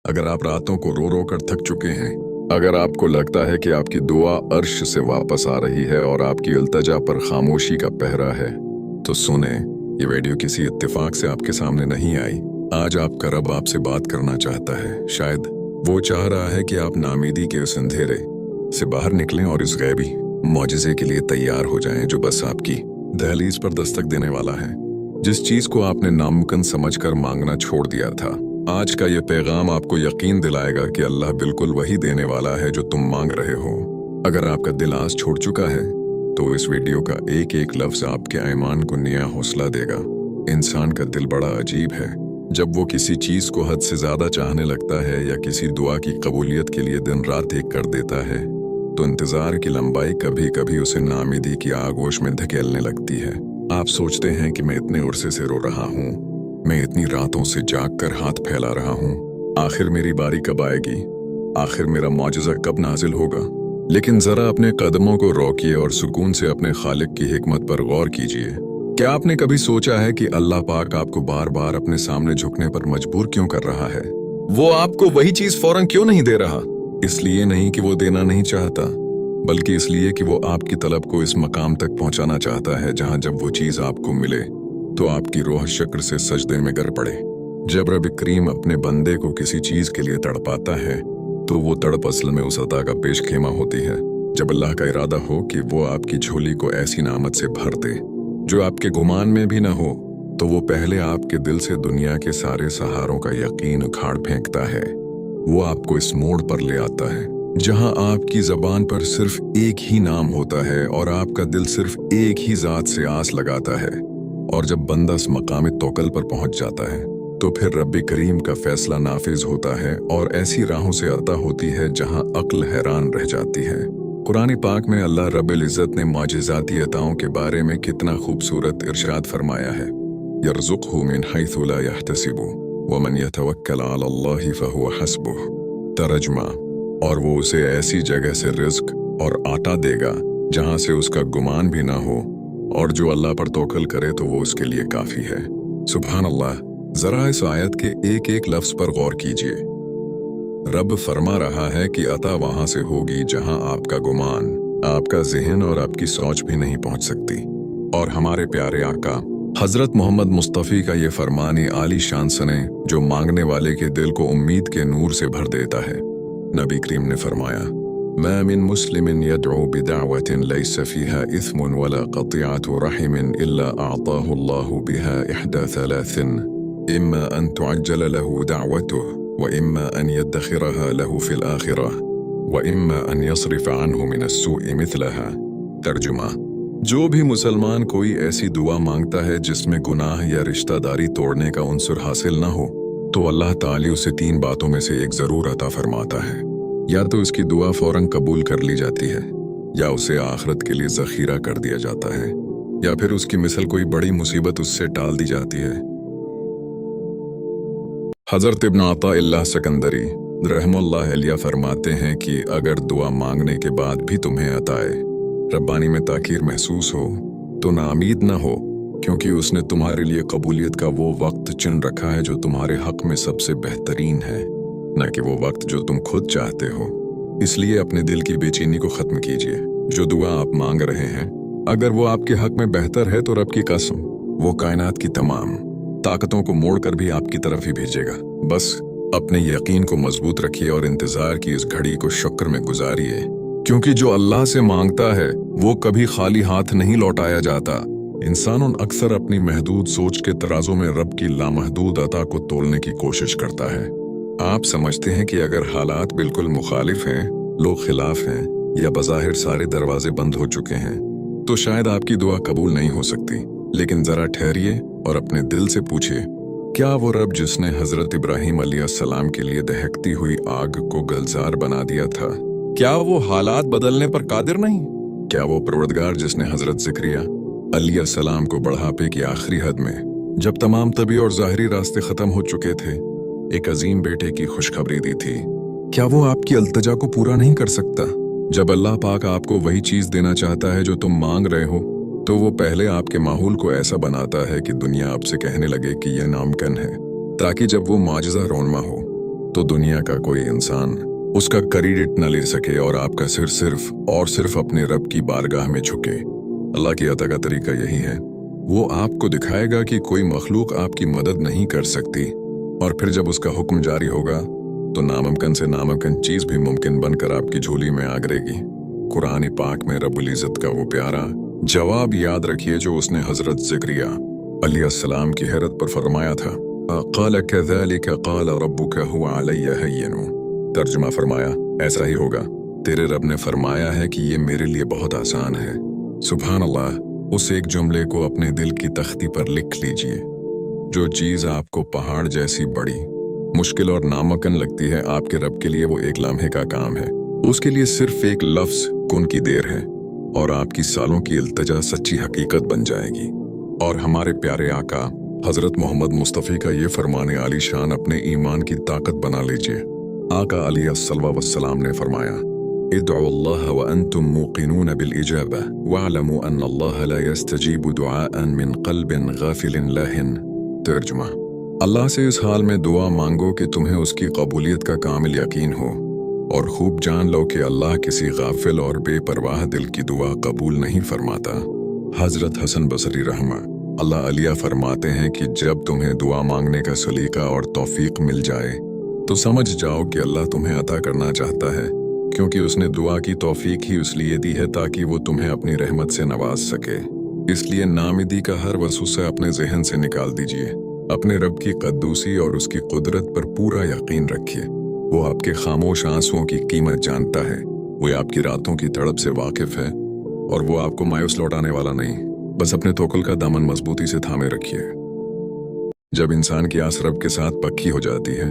अगर आप रातों को रो रो कर थक चुके हैं, अगर आपको लगता है कि आपकी दुआ अर्श से वापस आ रही है और आपकी इल्तजा पर खामोशी का पहरा है, तो सुने, ये वीडियो किसी इत्तेफाक से आपके सामने नहीं आई। आज आपका रब आपसे बात करना चाहता है। शायद वो चाह रहा है कि आप नामीदी के उस अंधेरे से बाहर निकलें और इस गैबी मौजिज़े के लिए तैयार हो जाएं जो बस आपकी दहलीज पर दस्तक देने वाला है। जिस चीज को आपने नामुमकिन समझकर मांगना छोड़ दिया था, आज का ये पैगाम आपको यकीन दिलाएगा कि अल्लाह बिल्कुल वही देने वाला है जो तुम मांग रहे हो। अगर आपका दिल आस छोड़ चुका है तो इस वीडियो का एक एक लफ्ज आपके ईमान को नया हौसला देगा। इंसान का दिल बड़ा अजीब है। जब वो किसी चीज को हद से ज्यादा चाहने लगता है या किसी दुआ की कबूलियत के लिए दिन रात एक कर देता है, तो इंतजार की लंबाई कभी कभी उसे नाउमीदी की आगोश में धकेलने लगती है। आप सोचते हैं कि मैं इतने उर्से से रो रहा हूँ, मैं इतनी रातों से जाग कर हाथ फैला रहा हूँ, आखिर मेरी बारी कब आएगी, आखिर मेरा मौजज़ा कब नाजिल होगा। लेकिन जरा अपने कदमों को रोकिए और सुकून से अपने खालिक की हिकमत पर गौर कीजिए। क्या आपने कभी सोचा है कि अल्लाह पाक आपको बार बार अपने सामने झुकने पर मजबूर क्यों कर रहा है? वो आपको वही चीज फौरन क्यों नहीं दे रहा? इसलिए नहीं कि वो देना नहीं चाहता, बल्कि इसलिए कि वो आपकी तलब को इस मकाम तक पहुंचाना चाहता है जहां जब वो चीज आपको मिले तो आपकी रूह शक्र से सजदे में गिर पड़े। जब रब करीम अपने बंदे को किसी चीज के लिए तड़पाता है तो वो तड़प असल में उस अता का पेशखेमा होती है। जब अल्लाह का इरादा हो कि वो आपकी झोली को ऐसी नामत से भर दे जो आपके गुमान में भी ना हो, तो वो पहले आपके दिल से दुनिया के सारे सहारों का यकीन उखाड़ फेंकता है। वो आपको इस मोड़ पर ले आता है जहां आपकी जबान पर सिर्फ एक ही नाम होता है और आपका दिल सिर्फ एक ही जात से आस लगाता है। और जब बंदा इस मकाम तौकल पर पहुंच जाता है तो फिर रब्बी करीम का फैसला नाफिज होता है और ऐसी राहों से अता होती है जहां अक्ल हैरान रह जाती है। कुरान पाक में अल्लाह रब्बुल इज़्ज़त ने मौजिज़ाती अताओं के बारे में कितना खूबसूरत इरशाद फरमाया है। यर्ज़ुक़हु मिन हैथु ला यहतसिबु वमन यतवक्कल अला अल्लाहि फहुव हस्बुह। तर्जुमा, और वो उसे ऐसी जगह से रिज़्क और आटा देगा जहां से उसका गुमान भी ना हो, और जो अल्लाह पर तवक्कुल करे तो वो उसके लिए काफी है। सुभान अल्लाह। जरा इस आयत के एक एक लफ्ज पर गौर कीजिए। रब फरमा रहा है कि अता वहां से होगी जहां आपका गुमान, आपका ज़हन और आपकी सोच भी नहीं पहुंच सकती। और हमारे प्यारे आका हजरत मोहम्मद मुस्तफ़ी का ये फरमान आली शान सने जो मांगने वाले के दिल को उम्मीद के नूर से भर देता है। नबी करीम ने फरमाया, मा मिन मुस्लिमिन यदउ बिदअवतिन लैस फीहा इस्मुन वला क़तिअतु रहिमिन इल्ला अअताहु अल्लाहु बिहा इहदा थलाथिन, इम्मा अन तुअज्जल लहु दअवतुहु व इम्मा अन यद्दखिरहा लहु फिल आखिरह व इम्मा अन यस्रिफ अन्हु मिन अस्सूइ मिथलहा। तर्जुमा, जो भी मुसलमान कोई ऐसी दुआ मांगता है जिसमें गुनाह या रिश्तेदारी तोड़ने का उन्सुर हासिल ना हो, तो अल्लाह ताली उसे तीन बातों में से एक जरूर अता फरमाता है। या तो उसकी दुआ फौरन कबूल कर ली जाती है, या उसे आखिरत के लिए जखीरा कर दिया जाता है, या फिर उसकी मिसल कोई बड़ी मुसीबत उससे टाल दी जाती है। हजरत इब्न अताइल्लाह सिकंदरी रहमतुल्लाह अलैह फरमाते हैं कि अगर दुआ मांगने के बाद भी तुम्हें अताए रब्बानी में ताकीर महसूस हो तो नाउमीद न हो, क्योंकि उसने तुम्हारे लिए कबूलियत का वो वक्त चुन रखा है जो तुम्हारे हक में सबसे बेहतरीन है, न कि वो वक्त जो तुम खुद चाहते हो। इसलिए अपने दिल की बेचैनी को खत्म कीजिए। जो दुआ आप मांग रहे हैं, अगर वो आपके हक में बेहतर है तो रब की कसम वो कायनात की तमाम ताकतों को मोड़कर भी आपकी तरफ ही भेजेगा। बस अपने यकीन को मजबूत रखिए और इंतजार की इस घड़ी को शुक्र में गुजारिए, क्योंकि जो अल्लाह से मांगता है वो कभी खाली हाथ नहीं लौटाया जाता। इंसान अक्सर अपनी महदूद सोच के तराजों में रब की लामहदूद अता को तोलने की कोशिश करता है। आप समझते हैं कि अगर हालात बिल्कुल मुखालिफ हैं, लोग खिलाफ हैं या बज़ाहिर सारे दरवाजे बंद हो चुके हैं, तो शायद आपकी दुआ कबूल नहीं हो सकती। लेकिन जरा ठहरिए और अपने दिल से पूछिए, क्या वो रब जिसने हजरत इब्राहिम अलैहिस्सलाम के लिए दहकती हुई आग को गलजार बना दिया था, क्या वो हालात बदलने पर कादिर नहीं? क्या वो परवरदिगार जिसने हजरत ज़करिया अलैहिस्सलाम को बुढ़ापे की आखिरी हद में, जब तमाम तबी और ज़ाहिरी रास्ते खत्म हो चुके थे, एक अजीम बेटे की खुशखबरी दी थी, क्या वो आपकी अल्तजा को पूरा नहीं कर सकता? जब अल्लाह पाक आपको वही चीज देना चाहता है जो तुम मांग रहे हो, तो वो पहले आपके माहौल को ऐसा बनाता है कि दुनिया आपसे कहने लगे कि यह नामुमकिन है, ताकि जब वो माजिज़ा रोनमा हो तो दुनिया का कोई इंसान उसका क्रेडिट न ले सके और आपका सिर सिर्फ और सिर्फ अपने रब की बारगाह में झुके। अल्लाह की अता का तरीका यही है, वो आपको दिखाएगा कि कोई मखलूक आपकी मदद नहीं कर सकती, और फिर जब उसका हुक्म जारी होगा तो नामुमकिन से नामुमकिन चीज भी मुमकिन बनकर आपकी झोली में आ गिरेगी। कुरान पाक में रब्बुल इज्जत का वो प्यारा जवाब याद रखिए जो उसने हजरत ज़करिया अलैहिस्सलाम की हैरत पर फरमाया था, क़ाल कज़ालिक क़ाल रब्बुका हुवा अलैया हय्यिन। तर्जुमा फरमाया, ऐसा ही होगा, तेरे रब ने फरमाया है कि ये मेरे लिए बहुत आसान है। सुभान अल्लाह। उस एक जुमले को अपने दिल की तख्ती पर लिख लीजिए। जो चीज आपको पहाड़ जैसी बड़ी, मुश्किल और नामुमकिन लगती है, आपके रब के लिए वो एक लम्हे का काम है। उसके लिए सिर्फ एक लफ्ज कुन की देर है और आपकी सालों की इल्तिजा सच्ची हकीकत बन जाएगी। और हमारे प्यारे आका हजरत मोहम्मद मुस्तफ़ी का ये फरमाने आली शान अपने ईमान की ताकत बना लीजिए। आका अलैहिस्सलाम वस्सलाम ने फरमाया, इदउल्लाह व अंतुम मूक़िनून बिल इजाबा वअलमू अन्न अल्लाह ला यस्तजीबु दुआअन मिन क़ल्बिन गाफिलिन लाहिन। तर्जुमा, अल्लाह से इस हाल में दुआ मांगो कि तुम्हें उसकी कबूलियत का कामिल यकीन हो, और खूब जान लो कि अल्लाह किसी गाफिल और बेपरवाह दिल की दुआ कबूल नहीं फरमाता। हजरत हसन बसरी रहमा अल्लाह अलिया फरमाते हैं कि जब तुम्हें दुआ मांगने का सलीका और तौफीक मिल जाए तो समझ जाओ कि अल्लाह तुम्हें अता करना चाहता है, क्योंकि उसने दुआ की तौफीक ही इसलिए दी है ताकि वो तुम्हें अपनी रहमत से नवाज सके। इसलिए नामिदी का हर वसूसा अपने जहन से निकाल दीजिए। अपने रब की कद्दूसी और उसकी कुदरत पर पूरा यकीन रखिए। वो आपके खामोश आंसुओं की कीमत जानता है, वो आपकी रातों की तड़प से वाकिफ है, और वो आपको मायूस लौटाने वाला नहीं। बस अपने तोकल का दामन मजबूती से थामे रखिए। जब इंसान की आस रब के साथ पक्की हो जाती है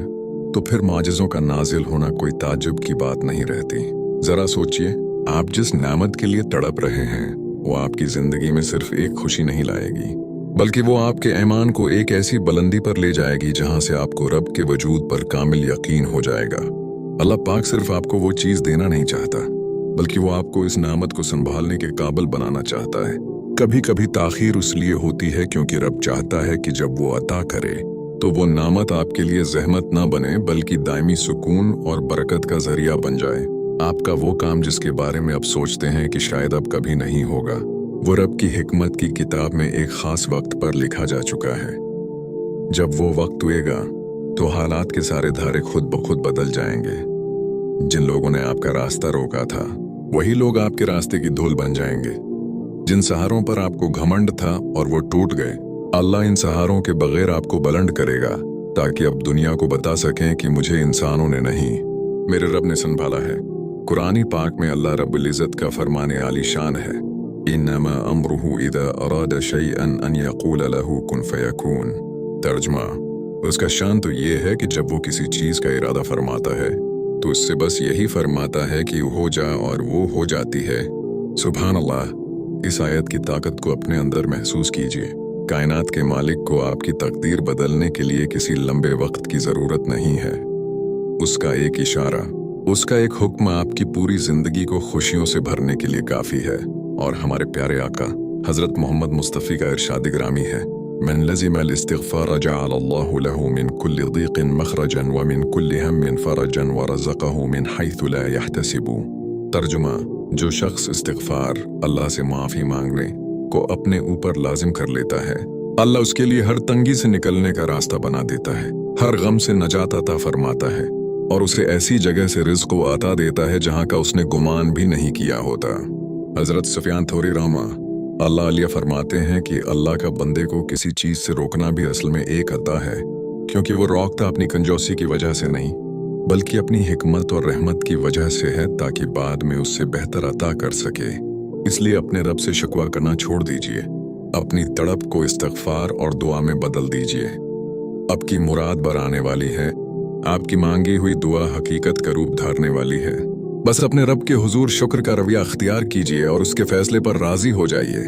तो फिर माजिज़ों का नाजिल होना कोई ताज्जुब की बात नहीं रहती। जरा सोचिए, आप जिस नेमत के लिए तड़प रहे हैं वो आपकी जिंदगी में सिर्फ एक खुशी नहीं लाएगी, बल्कि वो आपके ईमान को एक ऐसी बुलंदी पर ले जाएगी जहां से आपको रब के वजूद पर कामिल यकीन हो जाएगा। अल्लाह पाक सिर्फ आपको वो चीज देना नहीं चाहता, बल्कि वो आपको इस नामत को संभालने के काबिल बनाना चाहता है। कभी कभी ताखीर इसलिए होती है क्योंकि रब चाहता है कि जब वो अता करे तो वो नामत आपके लिए जहमत ना बने, बल्कि दायमी सुकून और बरकत का जरिया बन जाए। आपका वो काम जिसके बारे में अब सोचते हैं कि शायद अब कभी नहीं होगा, वो रब की हिकमत की किताब में एक खास वक्त पर लिखा जा चुका है। जब वो वक्त हुएगा तो हालात के सारे धारे खुद ब खुद बदल जाएंगे। जिन लोगों ने आपका रास्ता रोका था वही लोग आपके रास्ते की धूल बन जाएंगे। जिन सहारों पर आपको घमंड था और वो टूट गए, अल्लाह इन सहारों के बगैर आपको बुलंद करेगा ताकि अब दुनिया को बता सकें कि मुझे इंसानों ने नहीं, मेरे रब ने संभाला है। कुरानी पाक में अल्लाह रब्बुल इज़्ज़त का फरमाने आली शान है, इन्नमा अम्रुहु इज़ा अरादा शैअन अन यक़ूल लहू कुन फयकून। तर्जुमा, उसका शान तो ये है कि जब वो किसी चीज का इरादा फरमाता है तो उससे बस यही फरमाता है कि हो जा और वो हो जाती है। सुभान अल्लाह। इस आयत की ताकत को अपने अंदर महसूस कीजिए। कायनात के मालिक को आपकी तकदीर बदलने के लिए किसी लंबे वक्त की जरूरत नहीं है। उसका एक इशारा, उसका एक हुक्म आपकी पूरी जिंदगी को खुशियों से भरने के लिए काफी है। और हमारे प्यारे आका हजरत मोहम्मद मुस्तफ़ी का इरशाद ग्रामी है, मन लज़िमल इस्तिग़फ़ार जअलल्लाहु लहू मिन कुल्लि ज़ीक़िन मख़रजन व मिन कुल्लि हम्मिन फ़रजन व रज़क़हू मिन हैथु ला यहतसिबु। तर्जुमा, जो शख्स इस्तिग़फ़ार अल्लाह से माफ़ी मांगने को अपने ऊपर लाजिम कर लेता है, अल्लाह उसके लिए हर तंगी से निकलने का रास्ता बना देता है, हर गम से नजात अता फरमाता है और उसे ऐसी जगह से रिज़्क़ को अता देता है जहाँ का उसने गुमान भी नहीं किया होता। हजरत सुफियान थौरी रहमा अल्लाह अलिया फरमाते हैं कि अल्लाह का बंदे को किसी चीज से रोकना भी असल में एक अता है, क्योंकि वो रोकता अपनी कंजूसी की वजह से नहीं बल्कि अपनी हिकमत और रहमत की वजह से है, ताकि बाद में उससे बेहतर अता कर सके। इसलिए अपने रब से शिकवा करना छोड़ दीजिए, अपनी तड़प को इस्तिग़फ़ार और दुआ में बदल दीजिए। अब की मुराद बराने वाली है, आपकी मांगी हुई दुआ हकीकत का रूप धारने वाली है। बस अपने रब के हुजूर शुक्र का रवैया अख्तियार कीजिए और उसके फैसले पर राजी हो जाइए।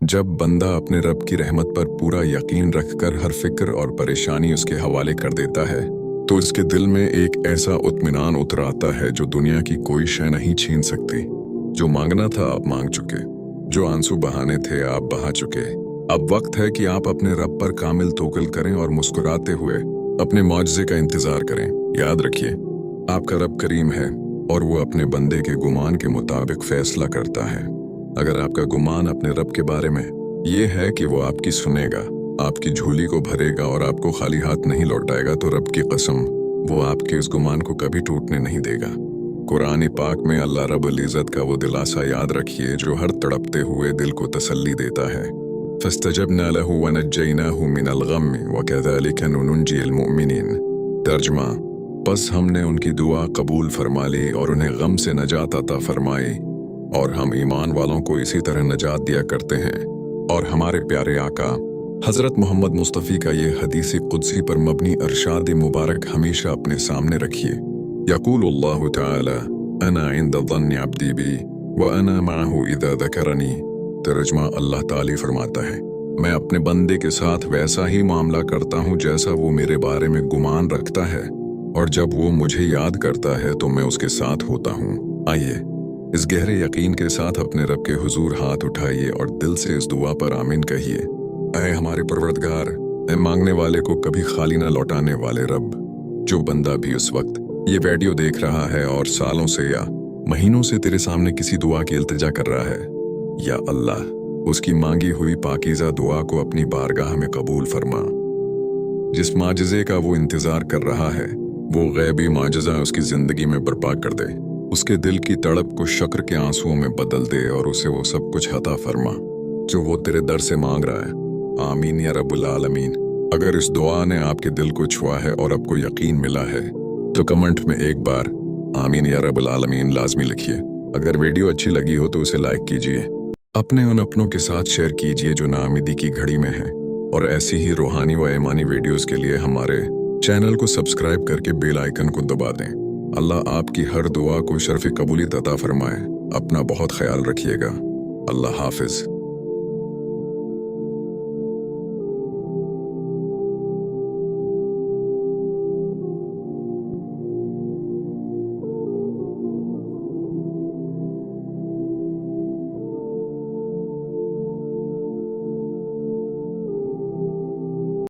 जब बंदा अपने रब की रहमत पर पूरा यकीन रखकर हर फिक्र और परेशानी उसके हवाले कर देता है तो उसके दिल में एक ऐसा इत्मीनान उतर आता है जो दुनिया की कोई शय नहीं छीन सकती। जो मांगना था आप मांग चुके, जो आंसू बहाने थे आप बहा चुके। अब वक्त है कि आप अपने रब पर कामिल तवक्कुल करें और मुस्कुराते हुए अपने मुआवजे का इंतजार करें। याद रखिए, आपका रब करीम है और वो अपने बंदे के गुमान के मुताबिक फैसला करता है। अगर आपका गुमान अपने रब के बारे में ये है कि वो आपकी सुनेगा, आपकी झोली को भरेगा और आपको खाली हाथ नहीं लौटाएगा, तो रब की कसम वो आपके इस गुमान को कभी टूटने नहीं देगा। कुरान पाक में अल्लाह रब्बुल इज़्ज़त का वो दिलासा याद रखिए जो हर तड़पते हुए दिल को तसल्ली देता है। फस्तजबना लहु वनज्जयनाहु मिनल गम्मि वकज़ालिका नुनज्जिल मुमिनीन। तर्जुमा, बस हमने उनकी दुआ कबूल फरमा ली और उन्हें गम से नजात अता फरमाई, और हम ईमान वालों को इसी तरह नजात दिया करते हैं। और हमारे प्यारे आका हज़रत मोहम्मद मुस्तफ़ी का ये हदीस कुदसी पर मबनी अरशाद मुबारक हमेशा अपने सामने रखिए। यक़ूलुल्लाहु तआला अना इंद ज़न्नि अब्दी बी व अना माअहु इज़ा ज़करनी। तर्जुमा, अल्लाह ताली फरमाता है, मैं अपने बंदे के साथ वैसा ही मामला करता हूँ जैसा वो मेरे बारे में गुमान रखता है, और जब वो मुझे याद करता है तो मैं उसके साथ होता हूँ। आइए इस गहरे यकीन के साथ अपने रब के हुजूर हाथ उठाइए और दिल से इस दुआ पर आमीन कहिए। ऐ हमारे परवरदिगार, ऐ मांगने वाले को कभी खाली न लौटाने वाले रब, जो बंदा भी उस वक्त ये वीडियो देख रहा है और सालों से या महीनों से तेरे सामने किसी दुआ की इल्तिजा कर रहा है, या अल्लाह उसकी मांगी हुई पाकीज़ा दुआ को अपनी बारगाह में कबूल फरमा। जिस माजिज़े का वो इंतजार कर रहा है वो गैबी माजिज़ा उसकी जिंदगी में बर्पा कर दे, उसके दिल की तड़प को शक्र के आंसुओं में बदल दे और उसे वो सब कुछ अता फरमा जो वो तेरे दर से मांग रहा है। आमीन या रब्बुल आलमीन। अगर इस दुआ ने आपके दिल को छुआ है और आपको यकीन मिला है तो कमेंट में एक बार आमीन या रब्बुल आलमीन लाजमी लिखिए। अगर वीडियो अच्छी लगी हो तो उसे लाइक कीजिए, अपने उन अपनों के साथ शेयर कीजिए जो नाउमीदी की घड़ी में हैं, और ऐसी ही रूहानी व ईमानी वीडियोस के लिए हमारे चैनल को सब्सक्राइब करके बेल आइकन को दबा दें। अल्लाह आपकी हर दुआ को शर्फ कबूलियत अता फरमाए। अपना बहुत ख्याल रखिएगा। अल्लाह हाफिज।